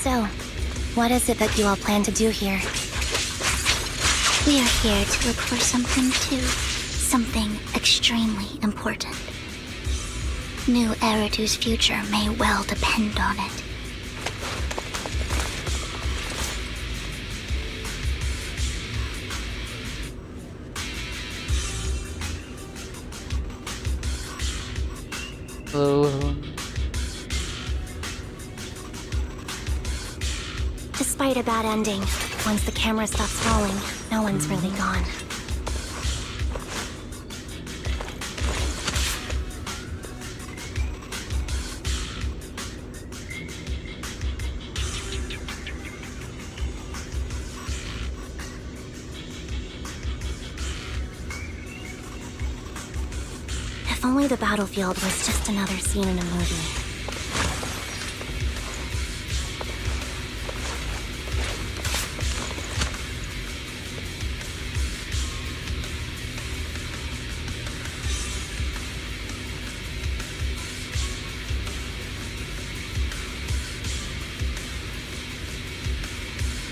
So, what is it that you all plan to do here? We are here to look for something too. Something extremely important. New Eridu's future may well depend on it. Despite a bad ending, once the camera stops rolling, no one's really gone. If only the battlefield was just another scene in a movie.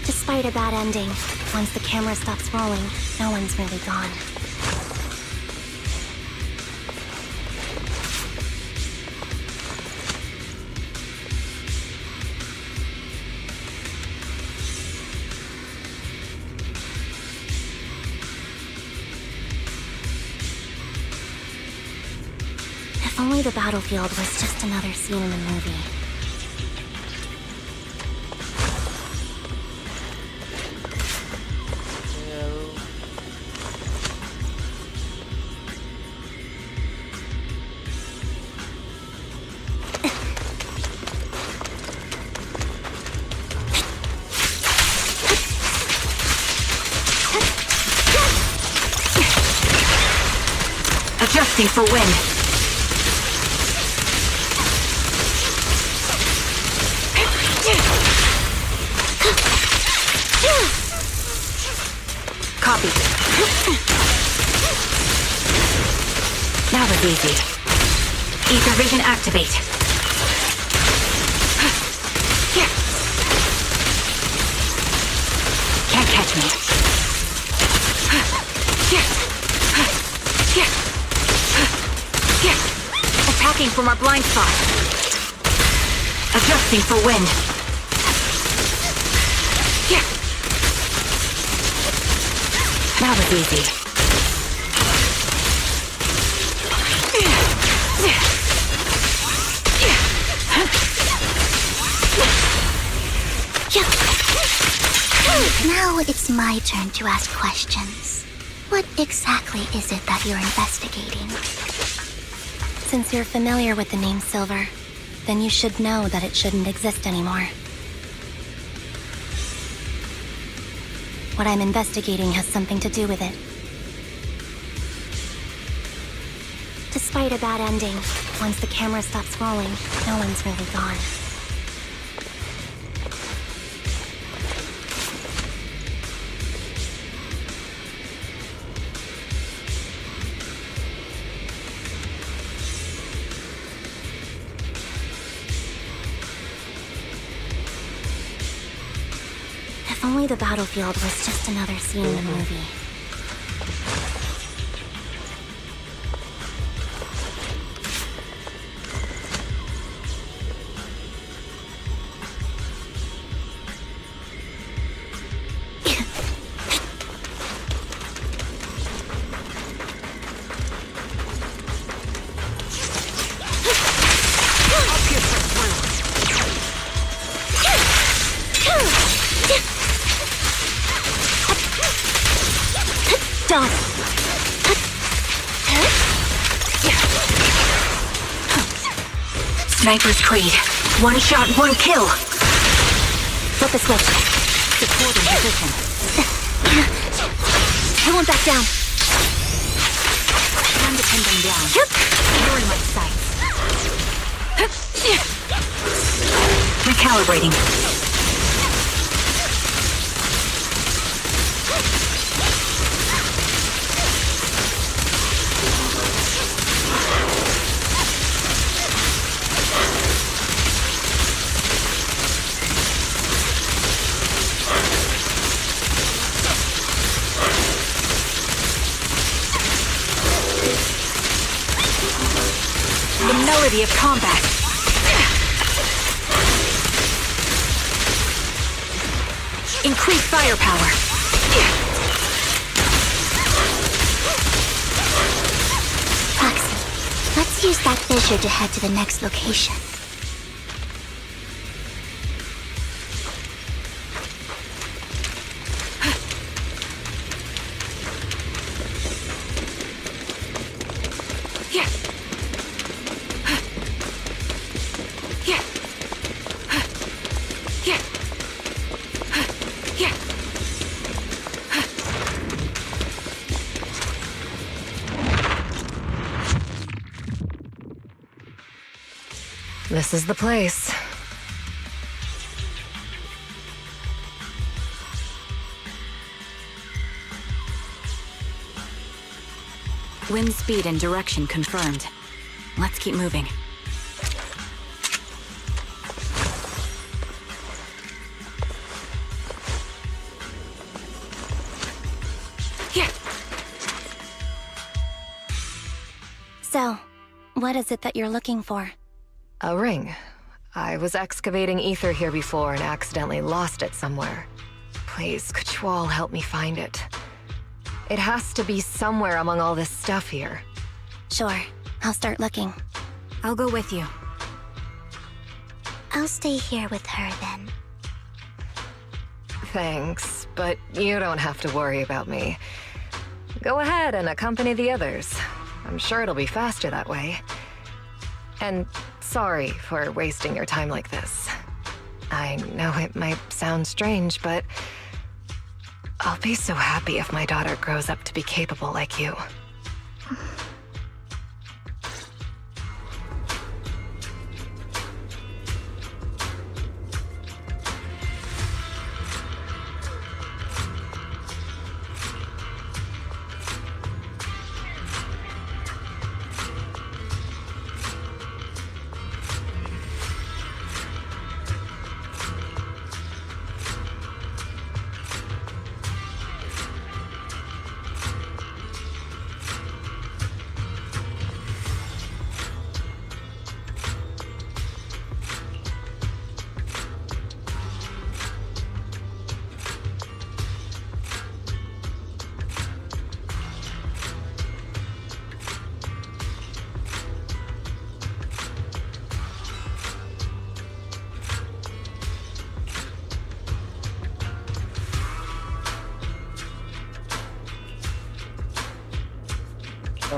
Despite a bad ending, once the camera stops rolling, no one's really gone. If only the battlefield was just another scene in a movie. Adjusting for wind. Copy. That was easy. Ether vision activate. Can't catch me. Attacking from our blind spot. Adjusting for wind. That was easy. Now it's my turn to ask questions. What exactly is it that you're investigating? Since you're familiar with the name Silver, then you should know that it shouldn't exist anymore. What I'm investigating has something to do with it. Despite a bad ending, once the camera stops rolling, no one's really gone. If only the battlefield was just another scene in a movie. Done. Sniper's Creed. One shot, one kill. Flip the switch. Supporting position. I won't back down. Time to pin them down. You're in my sights. Recalibrating. worthy of combat. Increase firepower. Foxy, let's use that fissure to head to the next location. This is the place. Wind speed and direction confirmed. Let's keep moving. So, what is it that you're looking for? A ring. I was excavating ether here before and accidentally lost it somewhere. Please, could you all help me find it? It has to be somewhere among all this stuff here. Sure, I'll start looking. I'll go with you. I'll stay here with her then. Thanks, but you don't have to worry about me. Go ahead and accompany the others. I'm sure it'll be faster that way. And sorry for wasting your time like this. I know it might sound strange, but I'll be so happy if my daughter grows up to be capable like you.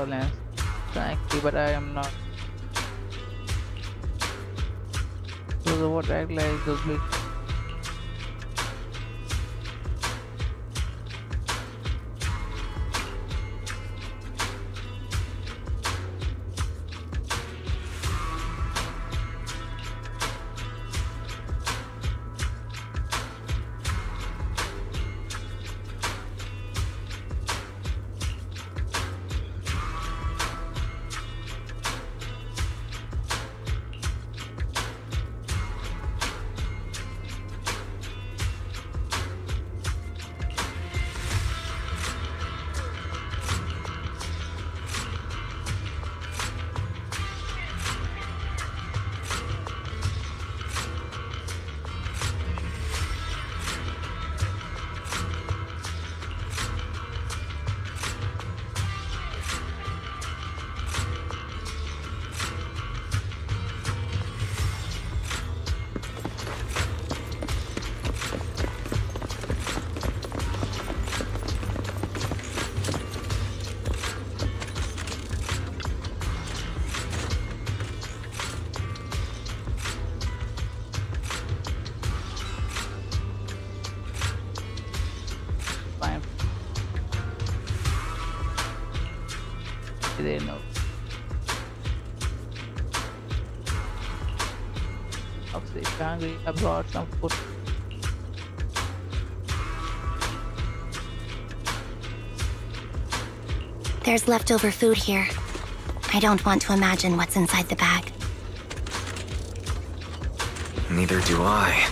Lance. Thank you, but I am not. So what act like those big. They know. Obviously, hungry. I brought some food. There's leftover food here. I don't want to imagine what's inside the bag. Neither do I.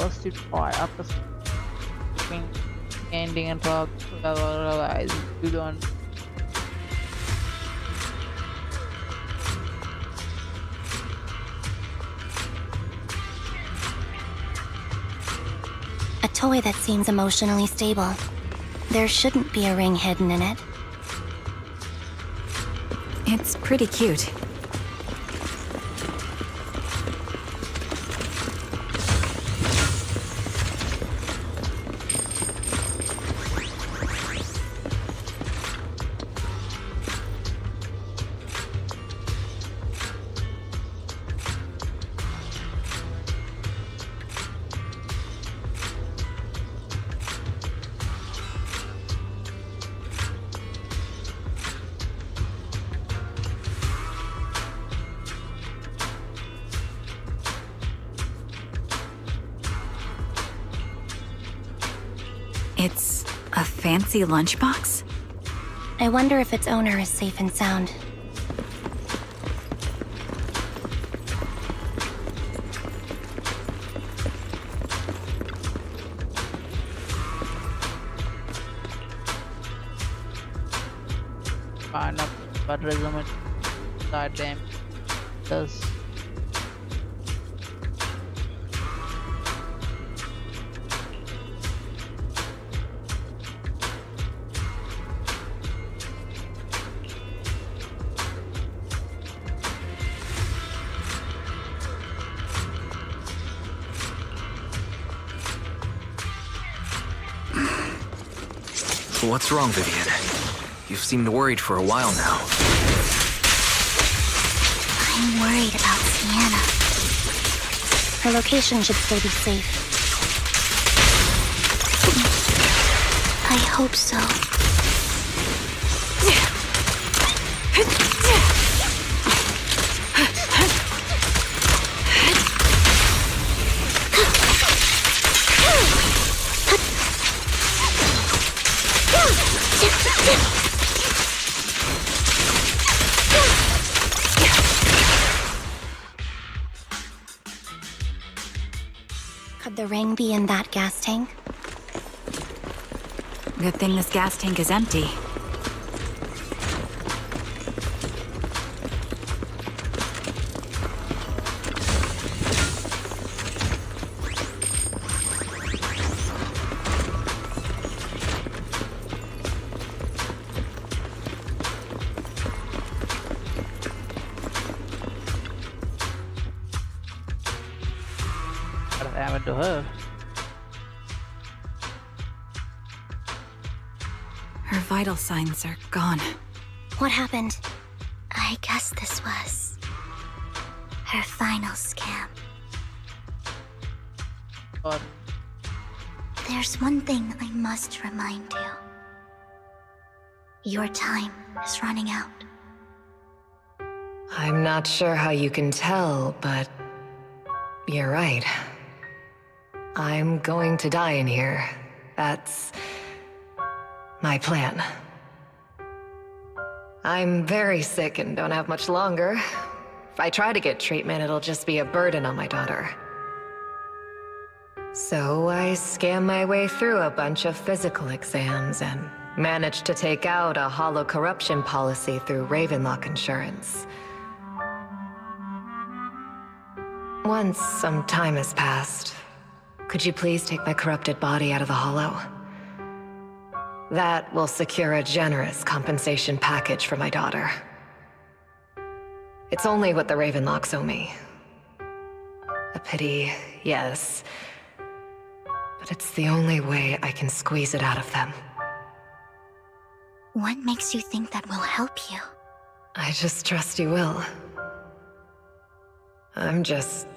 pursuit or after skipping ending and talk you don't. A toy that seems emotionally stable. There shouldn't be a ring hidden in it. It's pretty cute. It's a fancy lunchbox? I wonder if its owner is safe and sound. Find out what resume that them does. What's wrong, Vivian? You've seemed worried for a while now. I'm worried about Sienna. Her location should still be safe. I hope so. Could the ring be in that gas tank? Good thing this gas tank is empty. What happened to her? Her vital signs are gone. What happened? I guess this was her final scam. Or There's one thing I must remind you. Your time is running out. I'm not sure how you can tell, but you're right. I'm going to die in here. That's my plan. I'm very sick and don't have much longer. If I try to get treatment, it'll just be a burden on my daughter. So I scam my way through a bunch of physical exams and managed to take out a hollow corruption policy through Ravenlock Insurance. Once some time has passed, could you please take my corrupted body out of the hollow? That will secure a generous compensation package for my daughter. It's only what the Ravenlocks owe me. A pity, yes. But it's the only way I can squeeze it out of them. What makes you think that will help you? I just trust you will. I'm just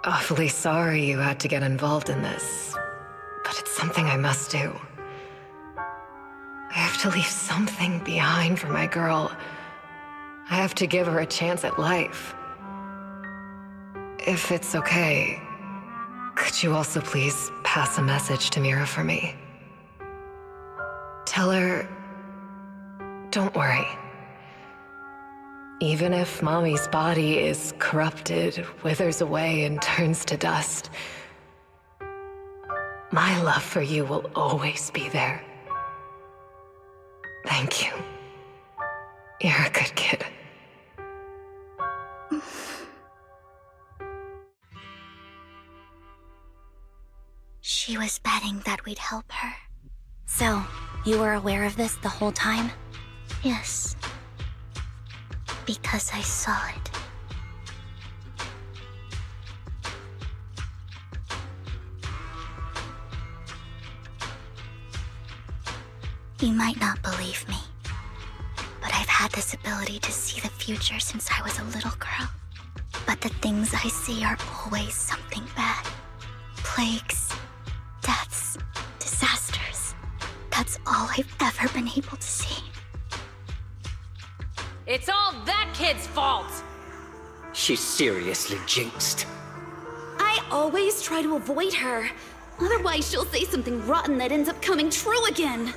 awfully sorry you had to get involved in this, but it's something I must do. I have to leave something behind for my girl. I have to give her a chance at life. If it's okay, could you also please pass a message to Mira for me? Tell her, don't worry. Even if Mommy's body is corrupted, withers away, and turns to dust, My love for you will always be there. Thank you. You're a good kid. She was betting that we'd help her. So, you were aware of this the whole time? Yes. Because I saw it. You might not believe me, but I've had this ability to see the future since I was a little girl. But the things I see are always something bad. Plagues, deaths, disasters. That's all I've ever been able to see. It's all that kid's fault! She's seriously jinxed. I always try to avoid her. Otherwise, she'll say something rotten that ends up coming true again.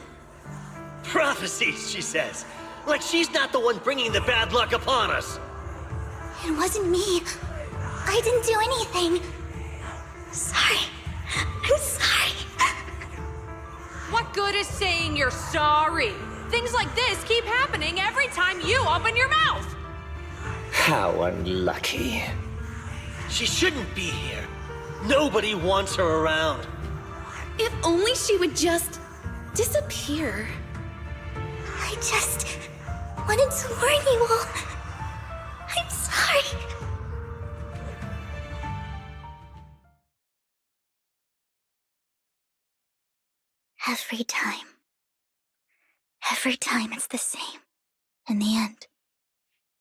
Prophecies, she says. Like she's not the one bringing the bad luck upon us. It wasn't me. I didn't do anything. Sorry. I'm sorry. What good is saying you're sorry? Things like this keep happening every time you open your mouth! How unlucky. She shouldn't be here. Nobody wants her around. If only she would just disappear. I just wanted to warn you all. I'm sorry. Every time it's the same. In the end,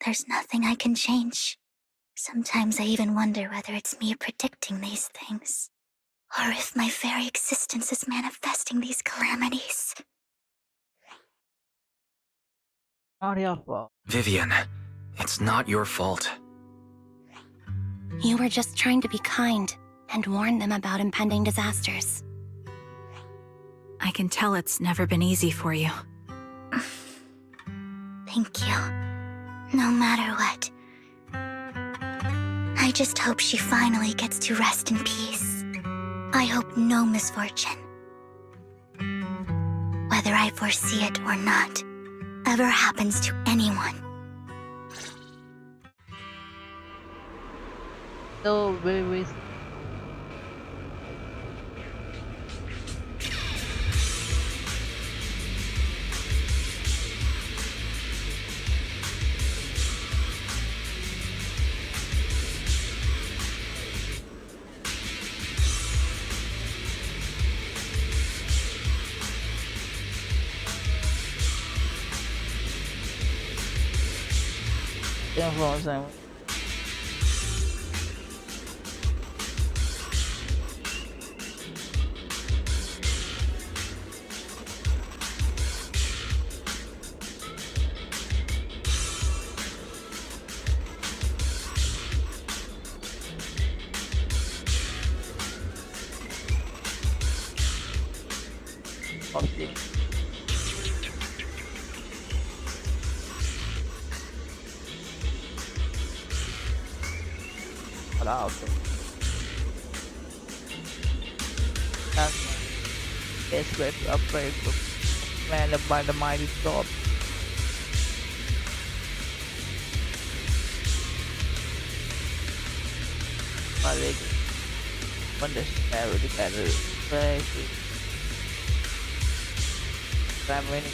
there's nothing I can change. Sometimes I even wonder whether it's me predicting these things, or if my very existence is manifesting these calamities. Not your fault. Vivian, it's not your fault. You were just trying to be kind and warn them about impending disasters. I can tell it's never been easy for you. Thank you. No matter what. I just hope she finally gets to rest in peace. I hope no misfortune, whether I foresee it or not, ever happens to anyone. So very influence. Alto. Best way to upgrade the man by the mighty sword. My leg. One necessary to get it. Very I'm winning.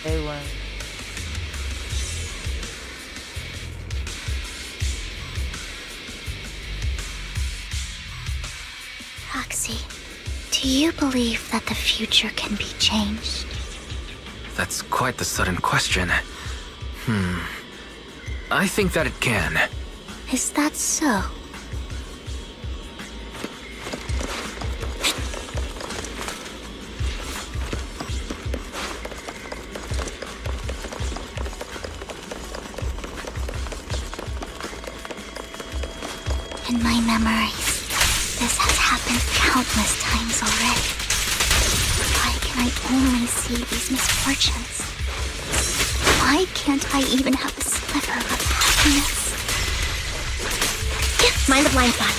Everyone. Roxy, do you believe that the future can be changed? That's quite the sudden question. I think that it can. Is that so? In my memory, this has happened countless times already. only see these misfortunes? Why can't I even have a sliver of happiness? Mind the blind spot.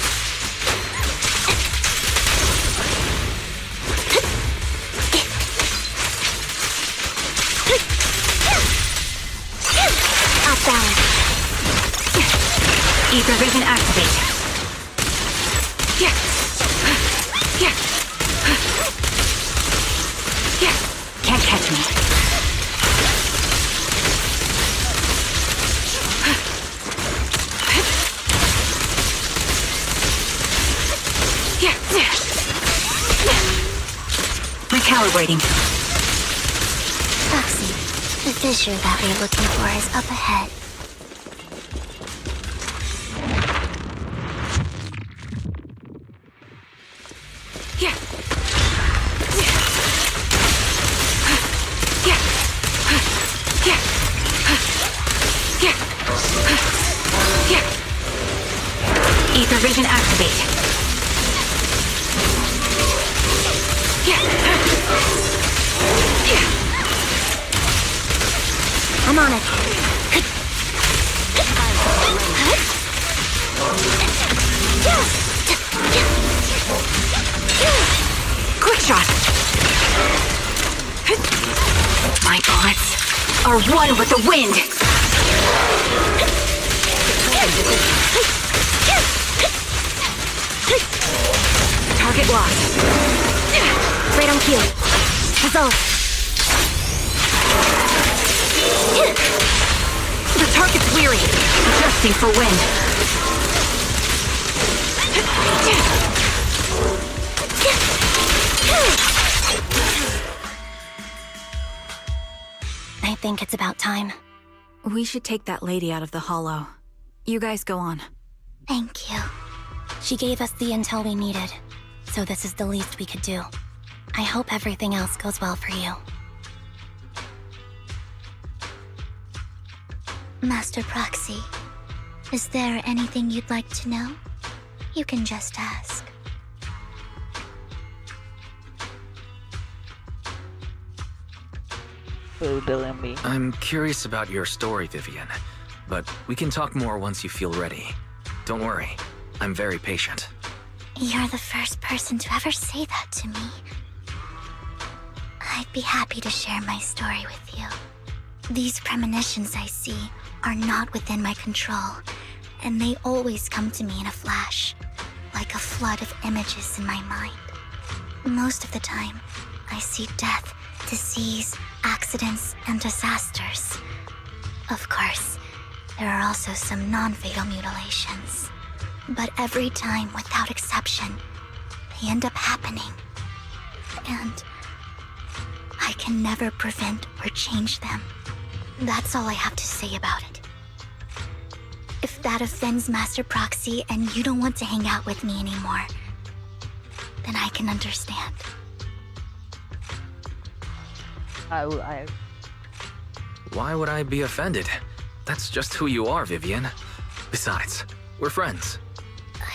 Off balance. Ether vision activate. Can't catch me. Recalibrating. Foxy, the fissure that we're looking for is up ahead. Ether vision activate. I'm on it. Quick shot. My bullets are one with the wind. Target lost. Right on cue. Result. The target's weary. Adjusting for wind. I think it's about time. We should take that lady out of the hollow. You guys go on. Thank you. She gave us the intel we needed, so this is the least we could do. I hope everything else goes well for you. Master Proxy, is there anything you'd like to know? You can just ask. I'm curious about your story, Vivian, but we can talk more once you feel ready. Don't worry, I'm very patient. You're the first person to ever say that to me. I'd be happy to share my story with you. These premonitions I see are not within my control, and they always come to me in a flash, like a flood of images in my mind. Most of the time, I see death, disease, accidents, and disasters. Of course, there are also some non-fatal mutilations. But every time, without exception, they end up happening. And I can never prevent or change them. That's all I have to say about it. If that offends Master Proxy and you don't want to hang out with me anymore, then I can understand. Why would I be offended? That's just who you are, Vivian. Besides, we're friends.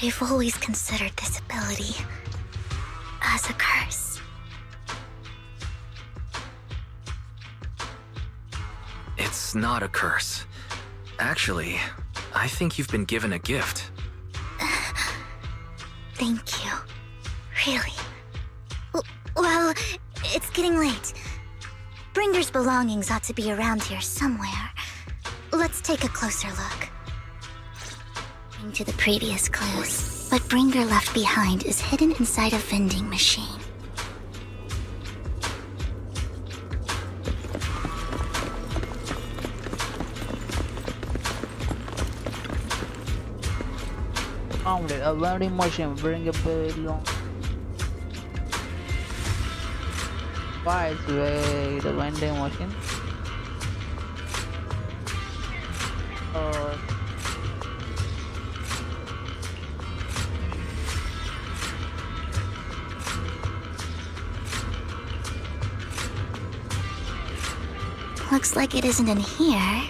I've always considered this ability as a curse. It's not a curse. Actually, I think you've been given a gift. Thank you. Really. Well, it's getting late. Bringer's belongings ought to be around here somewhere. Let's take a closer look. To the previous clues, what Bringer left behind is hidden inside a vending machine. Found it, a vending machine. Bring a belong. Why is the vending machine? Looks like it isn't in here.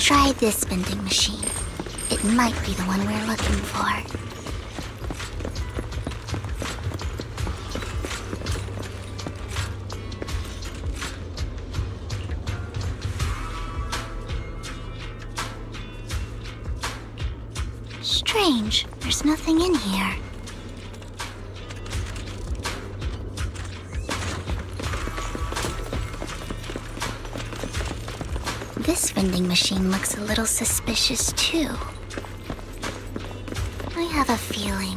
Try this vending machine. It might be the one we're looking for. Strange, there's nothing in here. This vending machine looks a little suspicious too. I have a feeling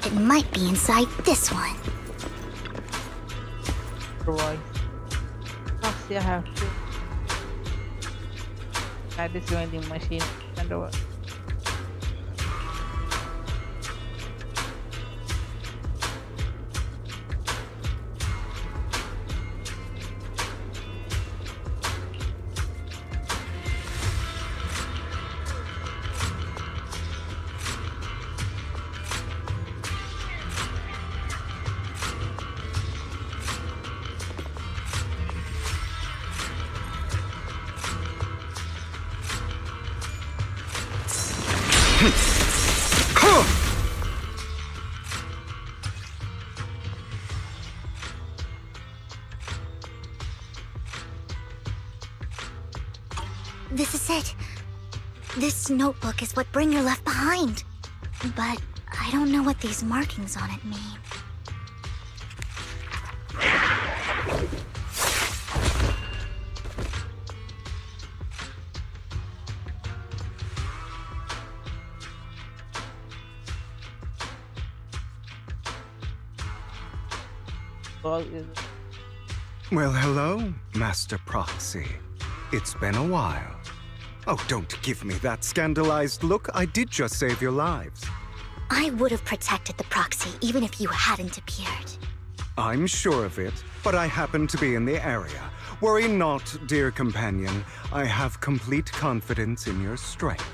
it might be inside this one. Boy. First, I have to add this vending machine and over. This is it. This notebook is what Bringer left behind. But I don't know what these markings on it mean. Well, hello, Master Proxy. It's been a while. Oh, don't give me that scandalized look. I did just save your lives. I would have protected the proxy even if you hadn't appeared. I'm sure of it, but I happen to be in the area. Worry not, dear companion. I have complete confidence in your strength.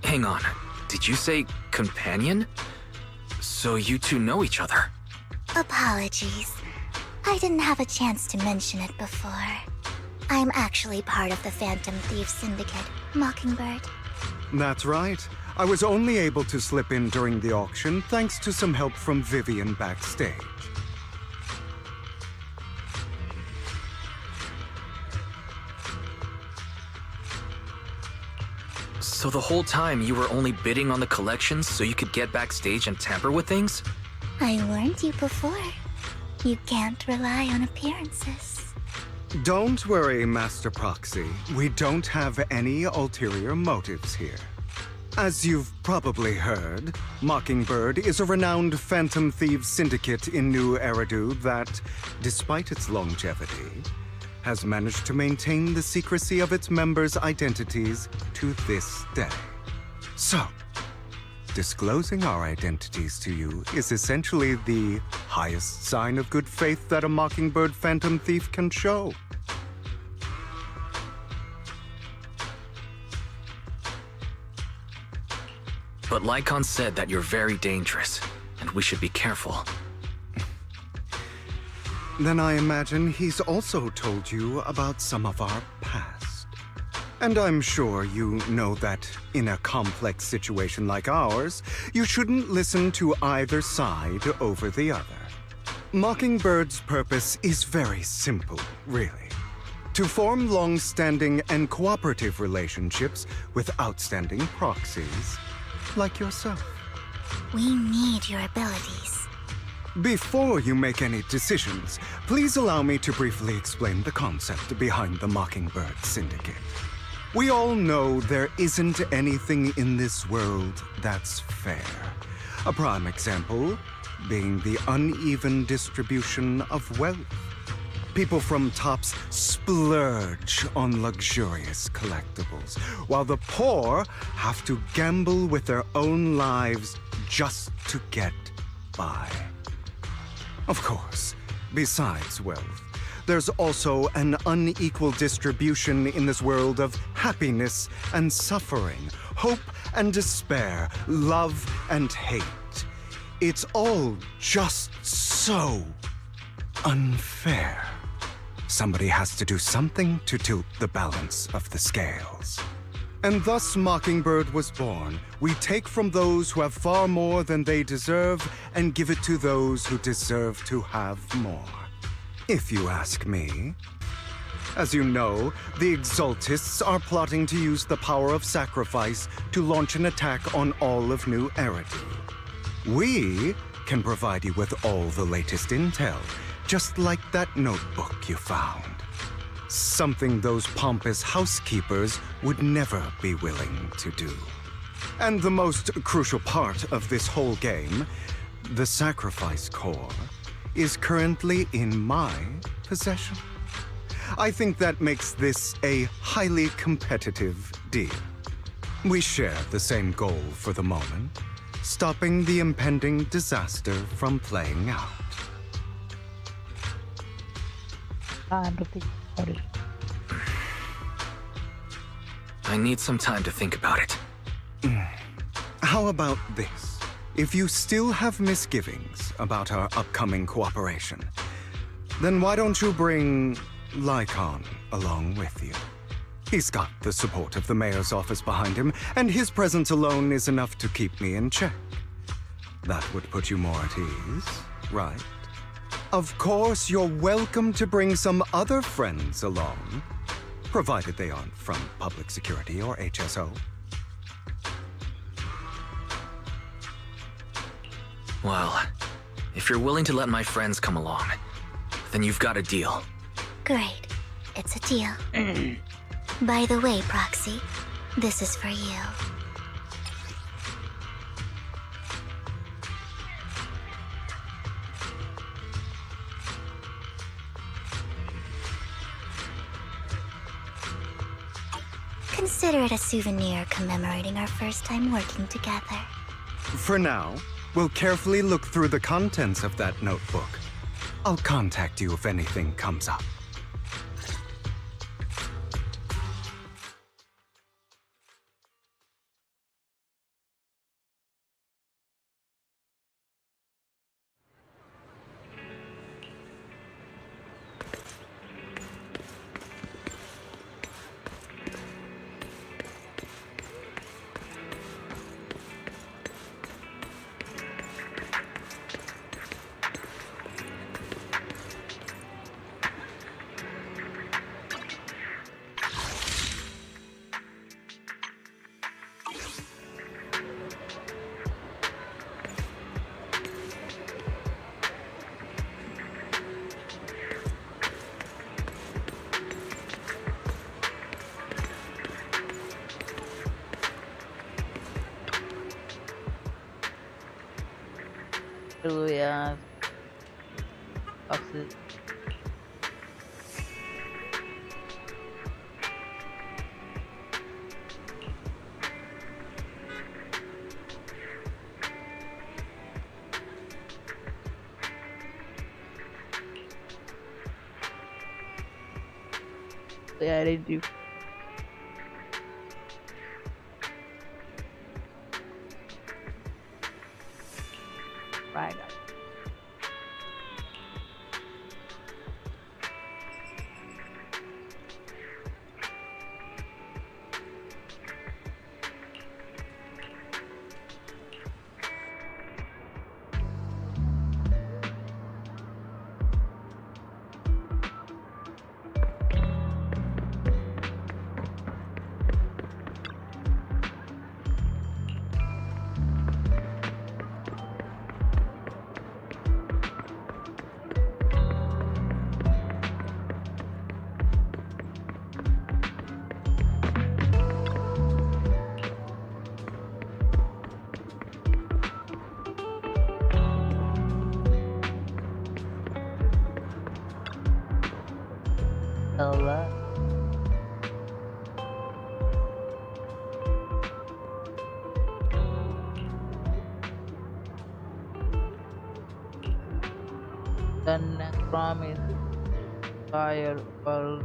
Hang on. Did you say companion? So you two know each other? Apologies. I didn't have a chance to mention it before. I'm actually part of the Phantom Thief Syndicate, Mockingbird. That's right. I was only able to slip in during the auction thanks to some help from Vivian backstage. So the whole time you were only bidding on the collections so you could get backstage and tamper with things? I warned you before. You can't rely on appearances. Don't worry, Master Proxy. We don't have any ulterior motives here. As you've probably heard, Mockingbird is a renowned Phantom Thieves syndicate in New Eridu that, despite its longevity, has managed to maintain the secrecy of its members' identities to this day. So, disclosing our identities to you is essentially the highest sign of good faith that a Mockingbird Phantom Thief can show. But Lycon said that you're very dangerous, and we should be careful. Then I imagine he's also told you about some of our past. And I'm sure you know that in a complex situation like ours, you shouldn't listen to either side over the other. Mockingbird's purpose is very simple, really. To form long-standing and cooperative relationships with outstanding proxies like yourself. We need your abilities. Before you make any decisions, please allow me to briefly explain the concept behind the Mockingbird Syndicate. We all know there isn't anything in this world that's fair. A prime example being the uneven distribution of wealth. People from tops splurge on luxurious collectibles, while the poor have to gamble with their own lives just to get by. Of course, besides wealth, there's also an unequal distribution in this world of happiness and suffering, hope and despair, love and hate. It's all just so unfair. Somebody has to do something to tilt the balance of the scales. And thus Mockingbird was born. We take from those who have far more than they deserve and give it to those who deserve to have more. If you ask me. As you know, the Exaltists are plotting to use the power of sacrifice to launch an attack on all of New Eridu. We can provide you with all the latest intel, just like that notebook you found. Something those pompous housekeepers would never be willing to do. And the most crucial part of this whole game, the sacrifice core, is currently in my possession. I think that makes this a highly competitive deal. We share the same goal for the moment, stopping the impending disaster from playing out. I need some time to think about it. How about this? If you still have misgivings about our upcoming cooperation, then why don't you bring Lycon along with you? He's got the support of the mayor's office behind him, and his presence alone is enough to keep me in check. That would put you more at ease, right? Of course, you're welcome to bring some other friends along, provided they aren't from public security or HSO. Well, if you're willing to let my friends come along, then you've got a deal. Great. It's a deal. By the way, Proxy, this is for you. Consider it a souvenir commemorating our first time working together. For now, we'll carefully look through the contents of that notebook. I'll contact you if anything comes up. Yeah. Boxes. Yeah, I do. Right. Allah. The next promise fire world.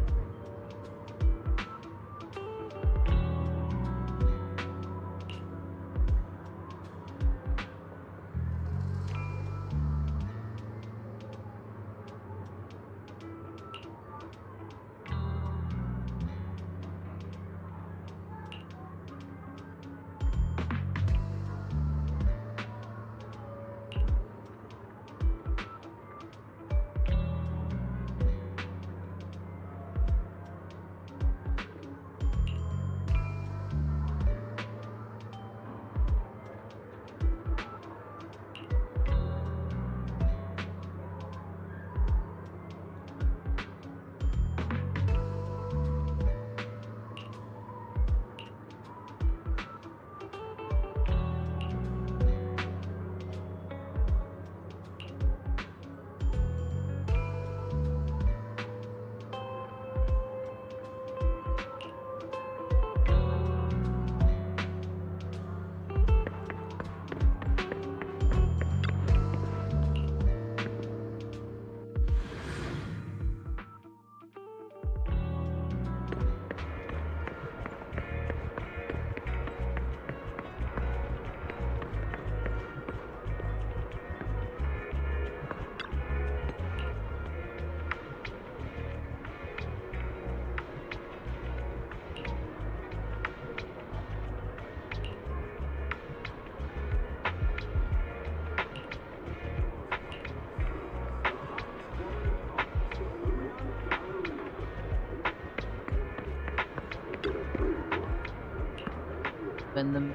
when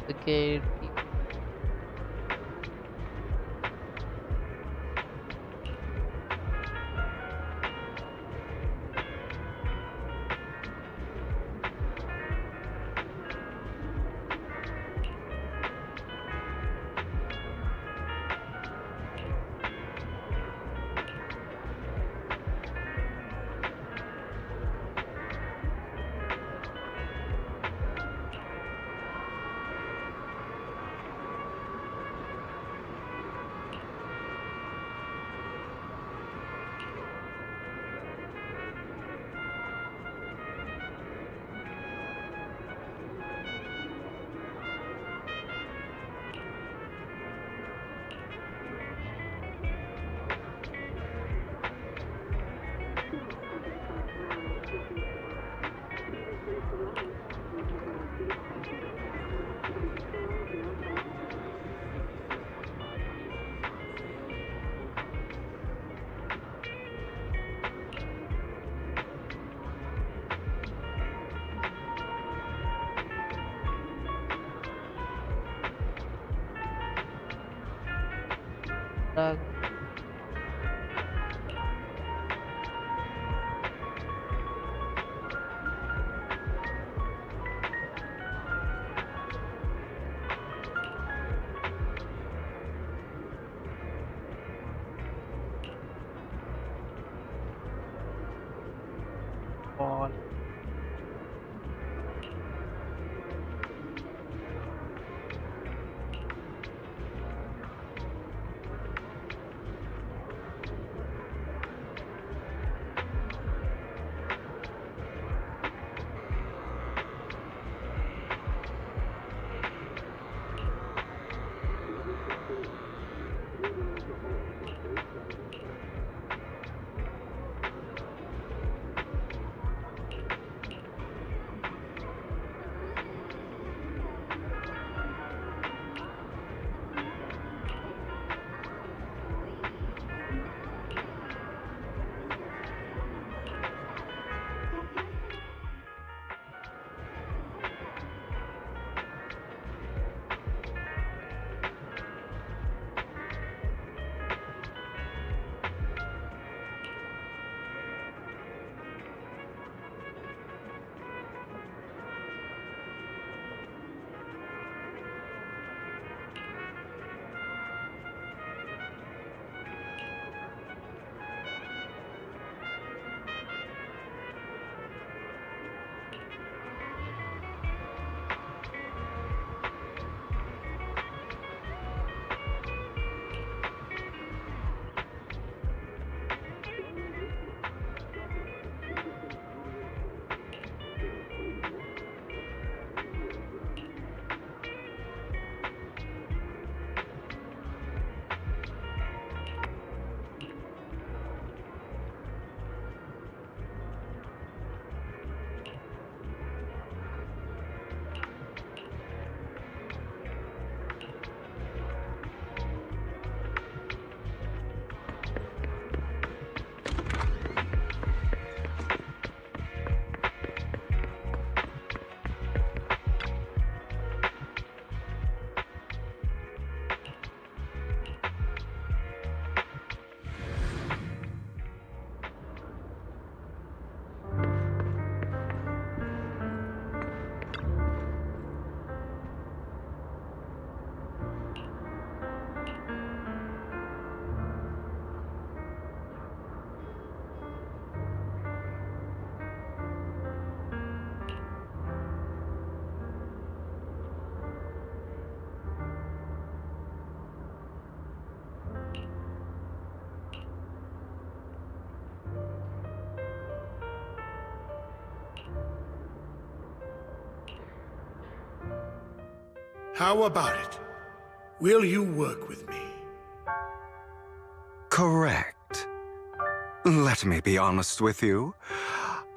the gate. How about it? Will you work with me? Correct. Let me be honest with you.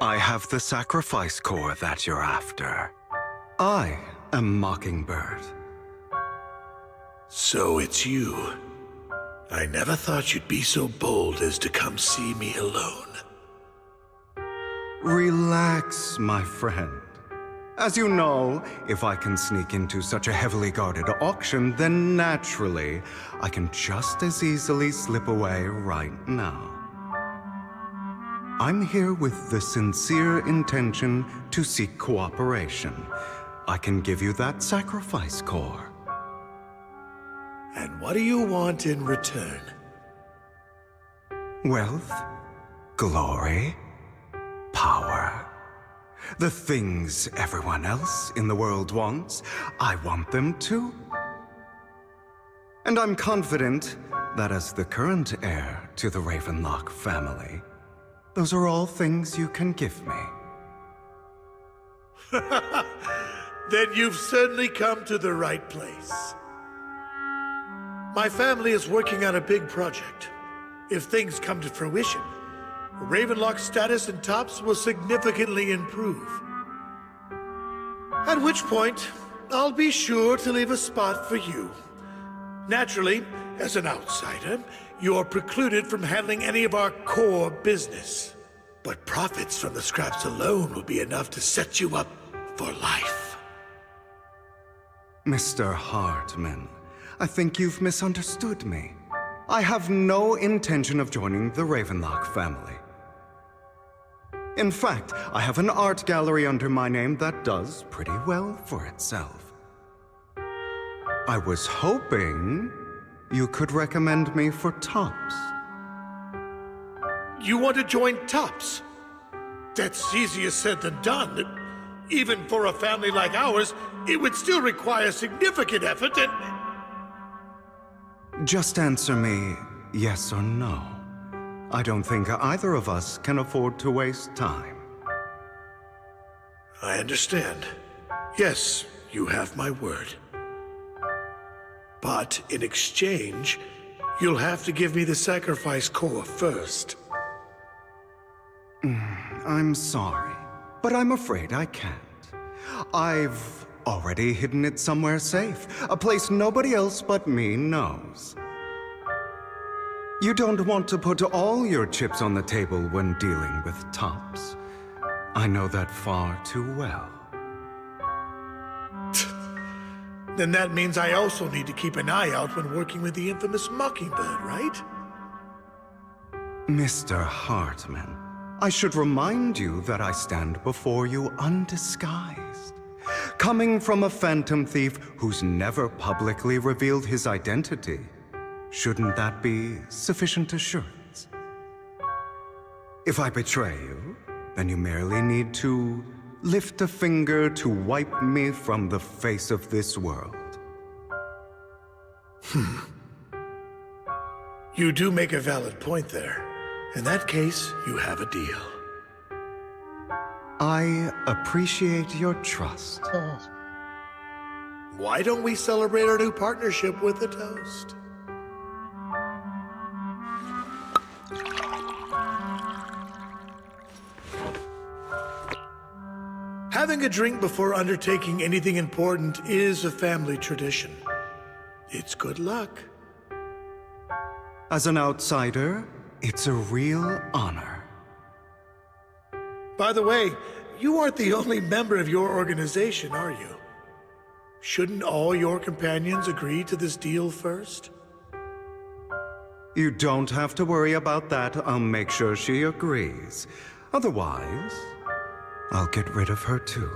I have the sacrifice core that you're after. I am Mockingbird. So it's you. I never thought you'd be so bold as to come see me alone. Relax, my friend. As you know, if I can sneak into such a heavily guarded auction, then naturally, I can just as easily slip away right now. I'm here with the sincere intention to seek cooperation. I can give you that sacrifice core. And what do you want in return? Wealth, glory, power. The things everyone else in the world wants, I want them too. And I'm confident that as the current heir to the Ravenlock family, those are all things you can give me. Then you've certainly come to the right place. My family is working on a big project. If things come to fruition, Ravenlock's status in Tops will significantly improve. At which point, I'll be sure to leave a spot for you. Naturally, as an outsider, you're precluded from handling any of our core business. But profits from the scraps alone will be enough to set you up for life. Mr. Hartman, I think you've misunderstood me. I have no intention of joining the Ravenlock family. In fact, I have an art gallery under my name that does pretty well for itself. I was hoping you could recommend me for Tops. You want to join Tops? That's easier said than done. Even for a family like ours, it would still require significant effort and... Just answer me yes or no. I don't think either of us can afford to waste time. I understand. Yes, you have my word. But in exchange, you'll have to give me the sacrifice core first. I'm sorry, but I'm afraid I can't. I've already hidden it somewhere safe, a place nobody else but me knows. You don't want to put all your chips on the table when dealing with Tops. I know that far too well. Then that means I also need to keep an eye out when working with the infamous Mockingbird, right? Mr. Hartman, I should remind you that I stand before you undisguised. Coming from a phantom thief who's never publicly revealed his identity, shouldn't that be sufficient assurance? If I betray you, then you merely need to lift a finger to wipe me from the face of this world. You do make a valid point there. In that case, you have a deal. I appreciate your trust. Why don't we celebrate our new partnership with a toast? Having a drink before undertaking anything important is a family tradition. It's good luck. As an outsider, it's a real honor. By the way, you aren't the only member of your organization, are you? Shouldn't all your companions agree to this deal first? You don't have to worry about that. I'll make sure she agrees. Otherwise, I'll get rid of her too.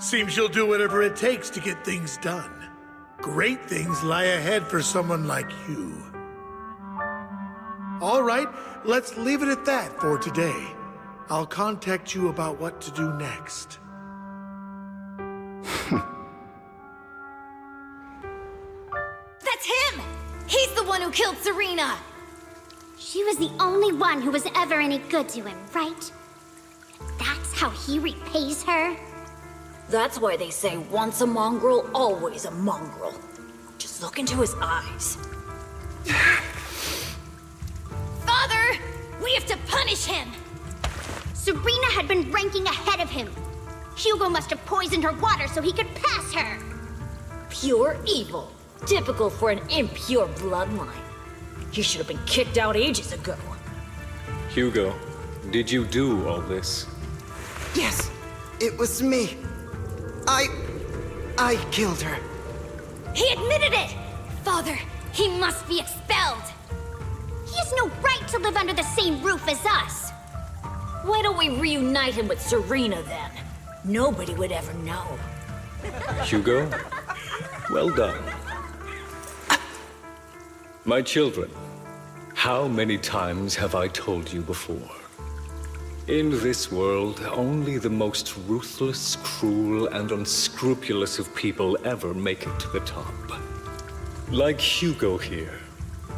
Seems you'll do whatever it takes to get things done. Great things lie ahead for someone like you. All right, let's leave it at that for today. I'll contact you about what to do next. That's him! He's the one who killed Serena! She was the only one who was ever any good to him, right? That's how he repays her? That's why they say once a mongrel, always a mongrel. Just look into his eyes. Father! We have to punish him! Serena had been ranking ahead of him. Hugo must have poisoned her water so he could pass her. Pure evil. Typical for an impure bloodline. He should have been kicked out ages ago. Hugo, did you do all this? Yes, it was me. I killed her. He admitted it! Father, he must be expelled! He has no right to live under the same roof as us! Why don't we reunite him with Serena then? Nobody would ever know. Hugo, well done. My children, how many times have I told you before? In this world, only the most ruthless, cruel, and unscrupulous of people ever make it to the top. Like Hugo here,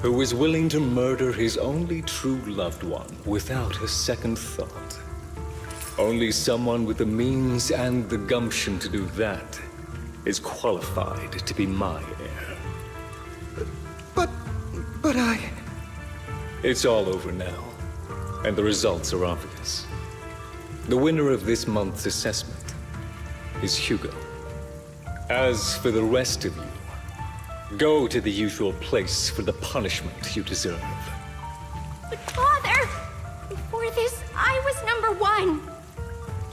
who was willing to murder his only true loved one without a second thought. Only someone with the means and the gumption to do that is qualified to be my heir. But I... It's all over now, and the results are obvious. The winner of this month's assessment is Hugo. As for the rest of you, go to the usual place for the punishment you deserve. But Father, before this, I was #1.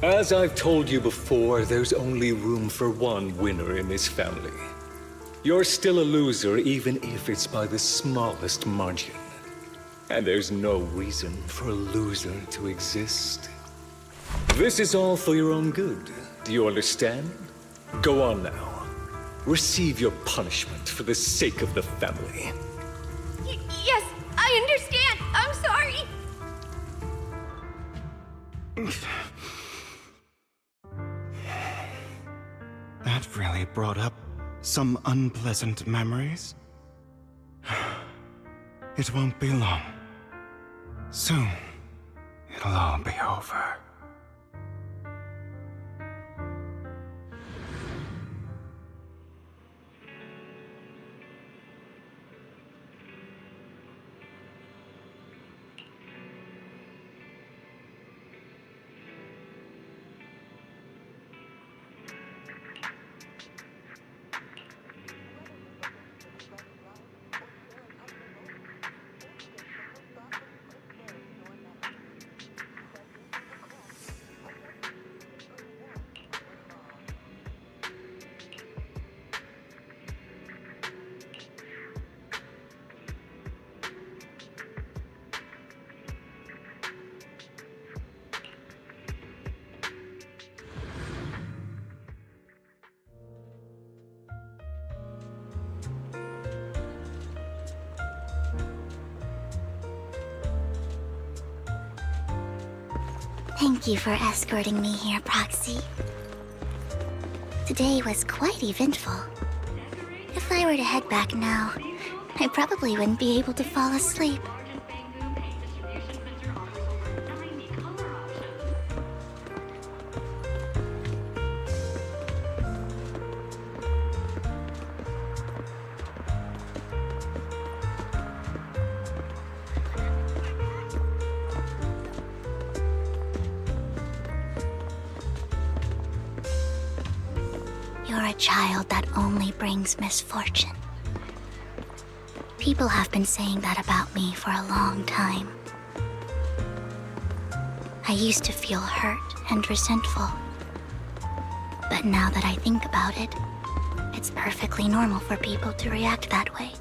As I've told you before, there's only room for one winner in this family. You're still a loser, even if it's by the smallest margin. And there's no reason for a loser to exist. This is all for your own good. Do you understand? Go on now. Receive your punishment for the sake of the family. Yes, I understand. I'm sorry. That really brought up some unpleasant memories. It won't be long. Soon, it'll all be over. Thank you for escorting me here, Proxy. Today was quite eventful. If I were to head back now, I probably wouldn't be able to fall asleep. You're a child that only brings misfortune. People have been saying that about me for a long time. I used to feel hurt and resentful. But now that I think about it, it's perfectly normal for people to react that way.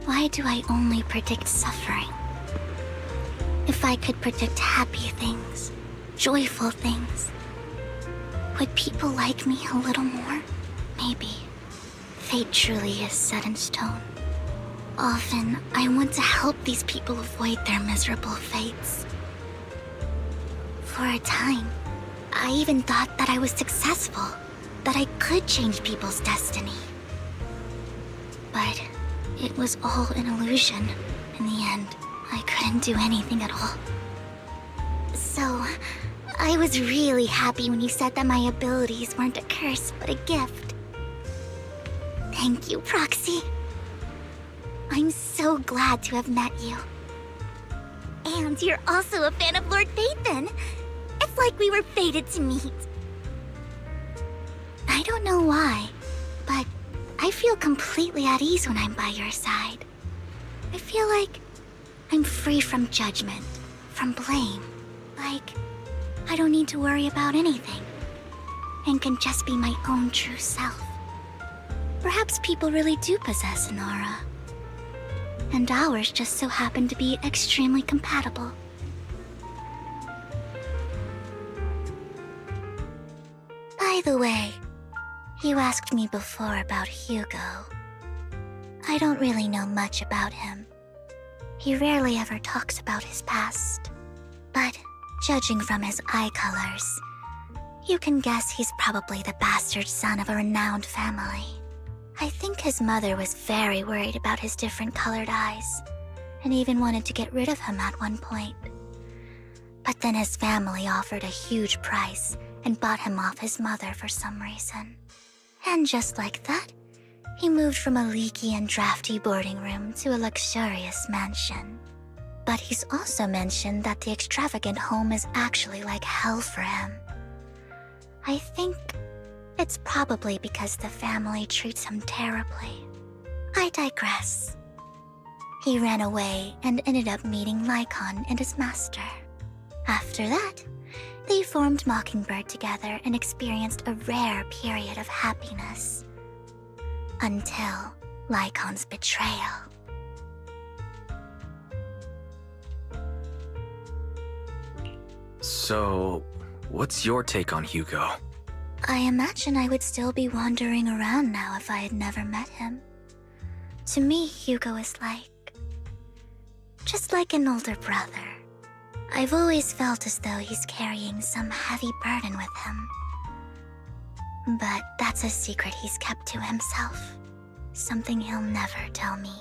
Why do I only predict suffering? If I could predict happy things, joyful things, would people like me a little more? Maybe. Fate truly is set in stone. Often, I want to help these people avoid their miserable fates. For a time, I even thought that I was successful, that I could change people's destiny. But it was all an illusion. In the end, I couldn't do anything at all. So, I was really happy when you said that my abilities weren't a curse, but a gift. Thank you, Proxy. I'm so glad to have met you. And you're also a fan of Lord Phaethon. It's like we were fated to meet. I don't know why, but I feel completely at ease when I'm by your side. I feel like I'm free from judgment, from blame. Like, I don't need to worry about anything, and can just be my own true self. Perhaps people really do possess an aura, and ours just so happen to be extremely compatible. By the way, you asked me before about Hugo. I don't really know much about him. He rarely ever talks about his past, but judging from his eye colors, you can guess he's probably the bastard son of a renowned family. I think his mother was very worried about his different colored eyes, and even wanted to get rid of him at one point. But then his family offered a huge price and bought him off his mother for some reason. And just like that, he moved from a leaky and drafty boarding room to a luxurious mansion. But he's also mentioned that the extravagant home is actually like hell for him. I think it's probably because the family treats him terribly. I digress. He ran away and ended up meeting Lycon and his master. After that, they formed Mockingbird together and experienced a rare period of happiness. Until Lycon's betrayal. So, what's your take on Hugo? I imagine I would still be wandering around now if I had never met him. To me, Hugo is just like an older brother. I've always felt as though he's carrying some heavy burden with him. But that's a secret he's kept to himself. Something he'll never tell me.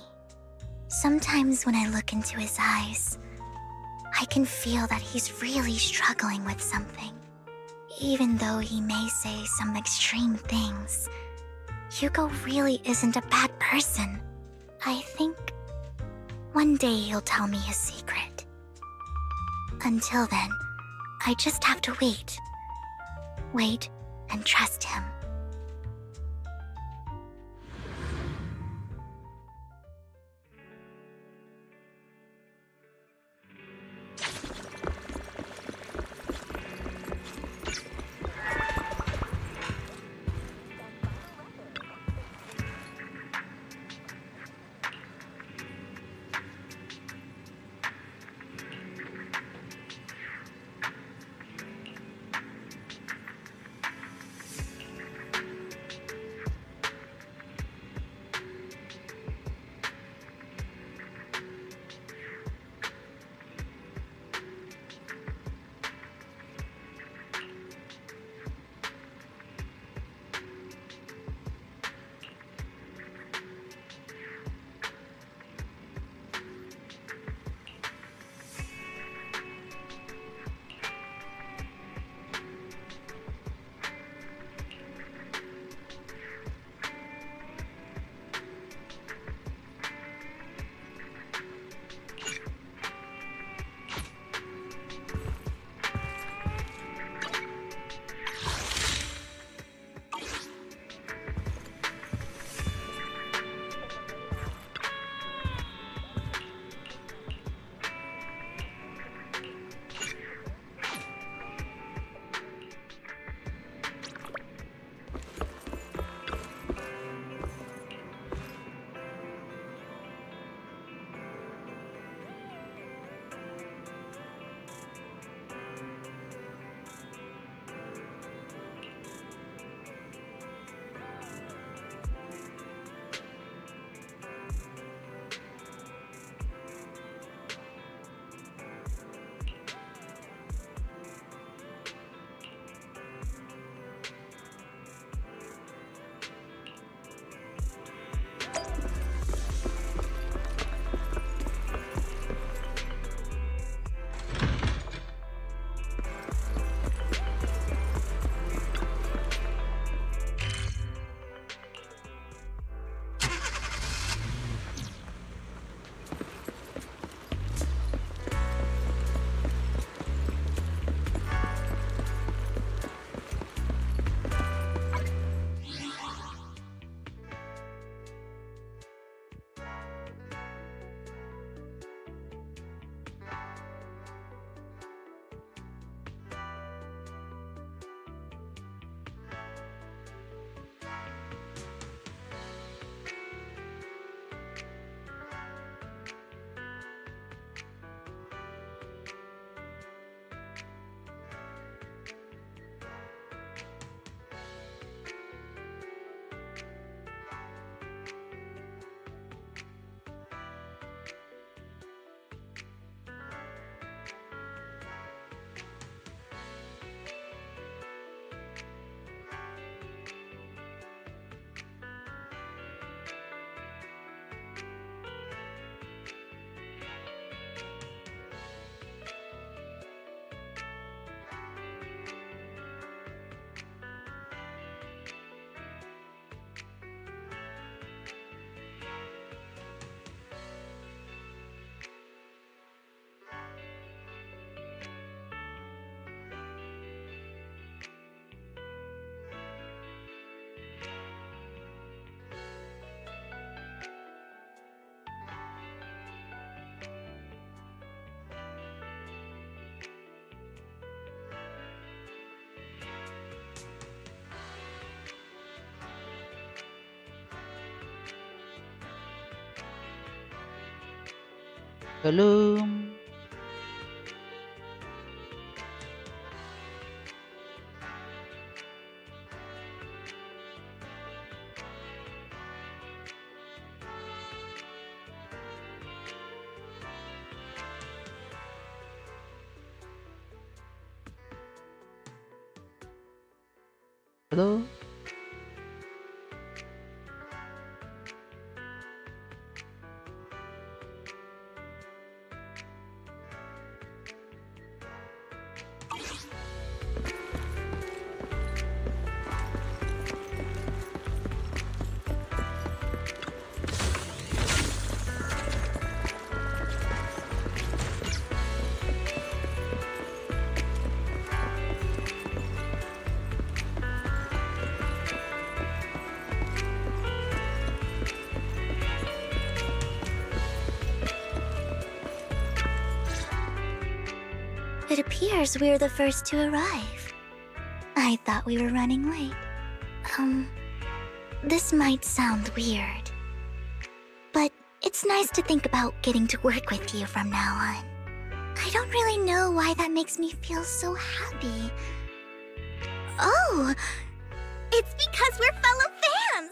Sometimes when I look into his eyes, I can feel that he's really struggling with something. Even though he may say some extreme things, Hugo really isn't a bad person. I think one day he'll tell me his secret. Until then, I just have to wait. Wait and trust him. Belum. Halo. It appears we're the first to arrive. I thought we were running late. This might sound weird, but it's nice to think about getting to work with you from now on. I don't really know why that makes me feel so happy. Oh, it's because we're fellow fans!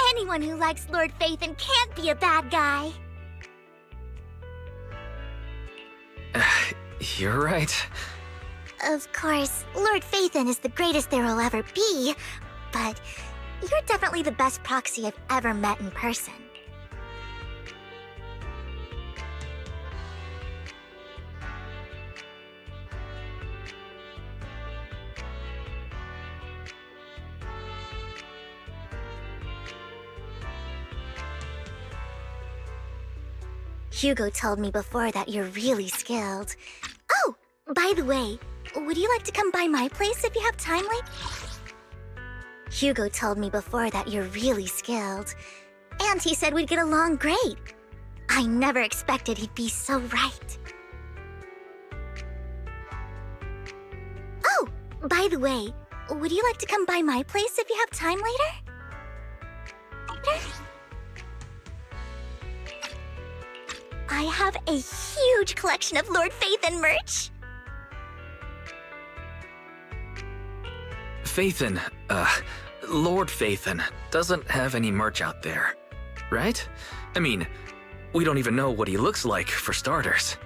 Anyone who likes Lord Phaethon can't be a bad guy. You're right. Of course, Lord Phaethon is the greatest there will ever be, but you're definitely the best proxy I've ever met in person. Hugo told me before that you're really skilled. Oh, by the way, would you like to come by my place if you have time later? Hugo told me before that you're really skilled. And he said we'd get along great. I never expected he'd be so right. Oh, by the way, would you like to come by my place if you have time later? I have a huge collection of Lord Phaethon merch. Phaethon, Lord Phaethon doesn't have any merch out there, right? I mean, we don't even know what he looks like, for starters.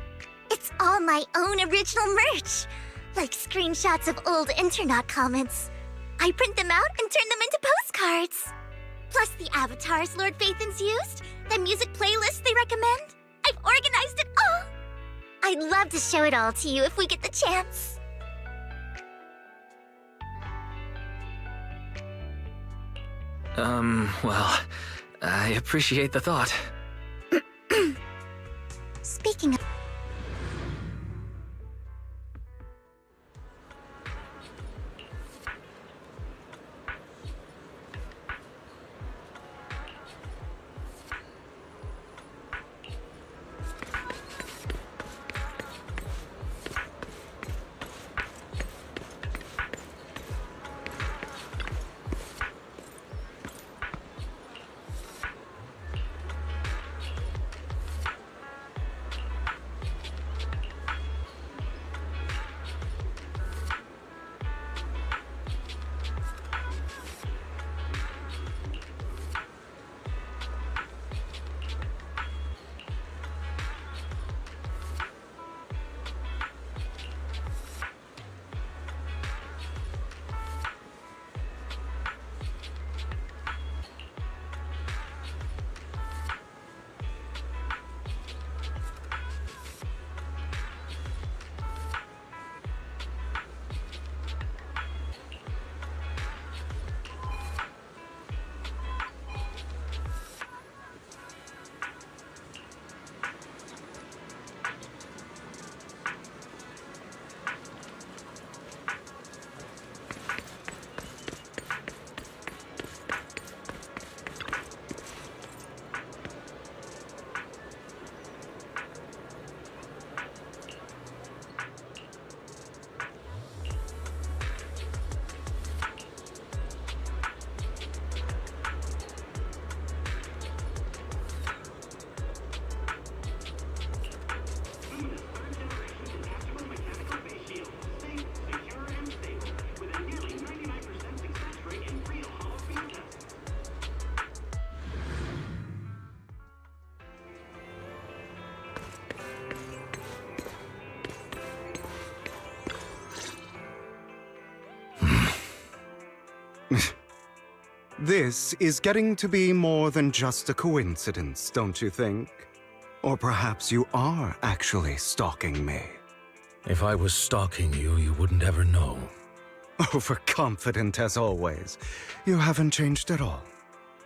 It's all my own original merch, like screenshots of old internet comments. I print them out and turn them into postcards. Plus the avatars Lord Phaethon's used, the music playlists they recommend. I've organized it all. I'd love to show it all to you if we get the chance. Well, I appreciate the thought. Speaking of... This is getting to be more than just a coincidence, don't you think? Or perhaps you are actually stalking me. If I was stalking you, you wouldn't ever know. Overconfident as always. You haven't changed at all.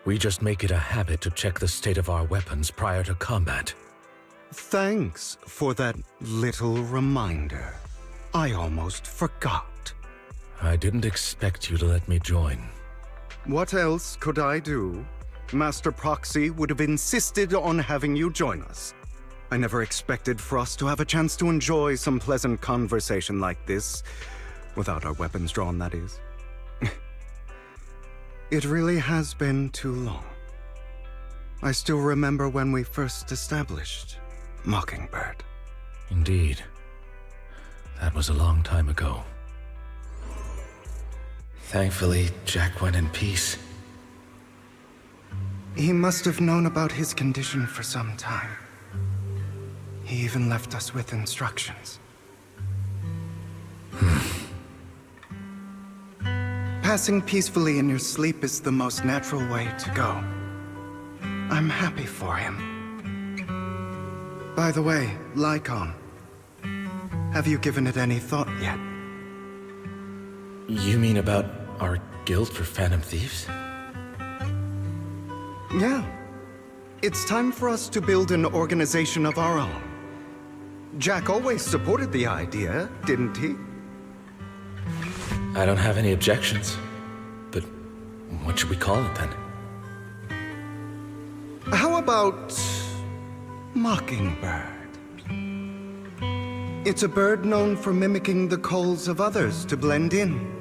We just make it a habit to check the state of our weapons prior to combat. Thanks for that little reminder. I almost forgot. I didn't expect you to let me join. What else could I do? Master Proxy would have insisted on having you join us. I never expected for us to have a chance to enjoy some pleasant conversation like this, without our weapons drawn, that is. It really has been too long. I still remember when we first established Mockingbird. Indeed. That was a long time ago. Thankfully, Jack went in peace. He must have known about his condition for some time. He even left us with instructions. Passing peacefully in your sleep is the most natural way to go. I'm happy for him. By the way, Lycon, have you given it any thought yet? You mean about our guild for Phantom Thieves? Yeah. It's time for us to build an organization of our own. Jack always supported the idea, didn't he? I don't have any objections. But what should we call it then? How about Mockingbird? It's a bird known for mimicking the calls of others to blend in.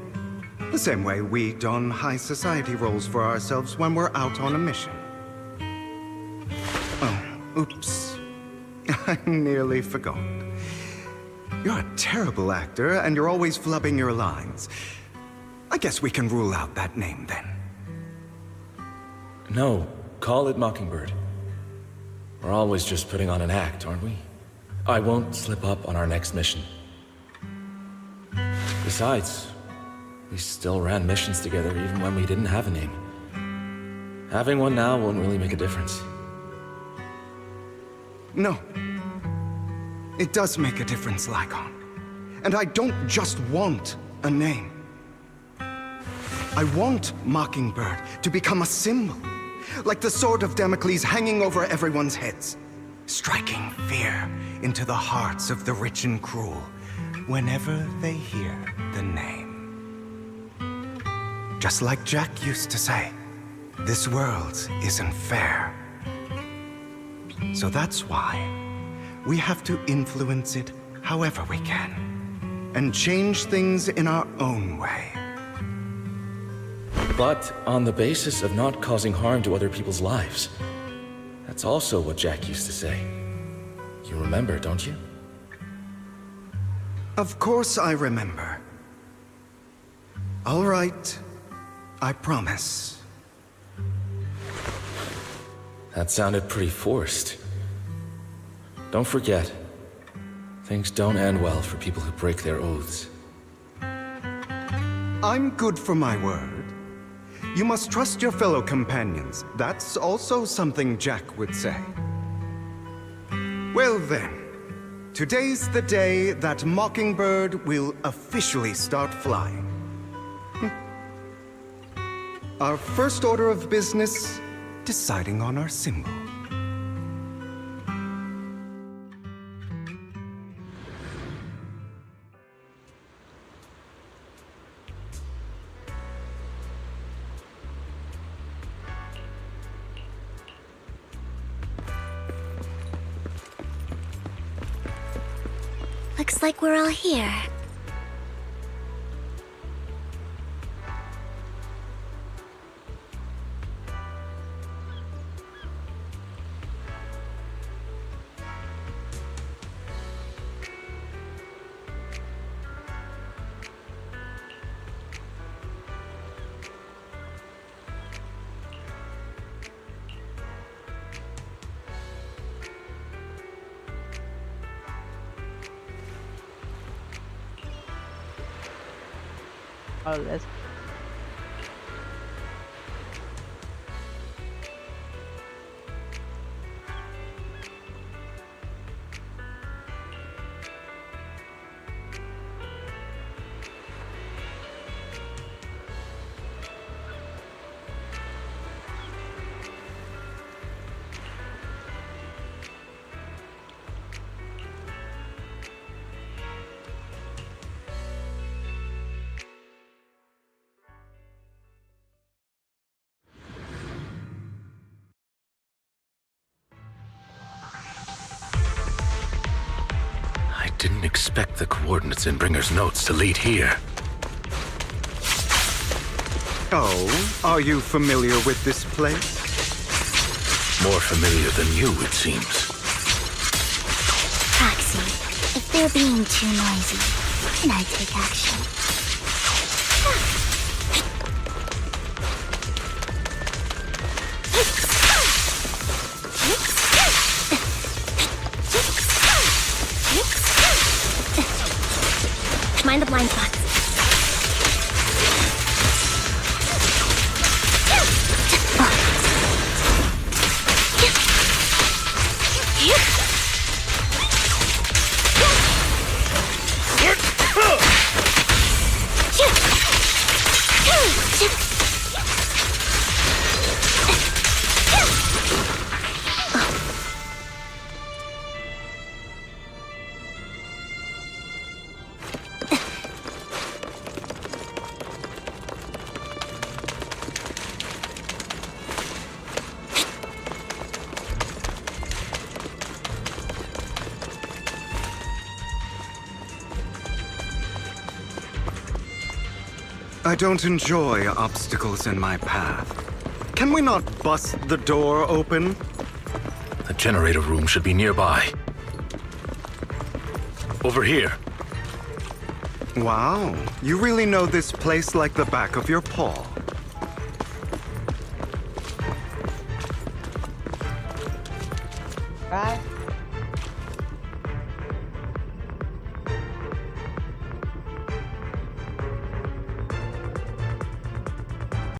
The same way we don high society roles for ourselves when we're out on a mission. Oh, oops. I nearly forgot. You're a terrible actor, and you're always flubbing your lines. I guess we can rule out that name, then. No, call it Mockingbird. We're always just putting on an act, aren't we? I won't slip up on our next mission. Besides, we still ran missions together even when we didn't have a name. Having one now won't really make a difference. No. It does make a difference, Lycon. And I don't just want a name. I want Mockingbird to become a symbol, like the sword of Damocles hanging over everyone's heads, striking fear into the hearts of the rich and cruel whenever they hear the name. Just like Jack used to say, this world isn't fair. So that's why we have to influence it however we can, and change things in our own way. But on the basis of not causing harm to other people's lives. That's also what Jack used to say. You remember, don't you? Of course I remember. All right, I promise. That sounded pretty forced. Don't forget, things don't end well for people who break their oaths. I'm good for my word. You must trust your fellow companions. That's also something Jack would say. Well then, today's the day that Mockingbird will officially start flying. Our first order of business, deciding on our symbol. Looks like we're all here. Oh, let's Didn't expect the coordinates in Bringer's notes to lead here. Oh, are you familiar with this place? More familiar than you, it seems. Proxy, if they're being too noisy, can I take action? Mind the blind spots. I don't enjoy obstacles in my path. Can we not bust the door open? The generator room should be nearby. Over here. Wow, you really know this place like the back of your paw. Right?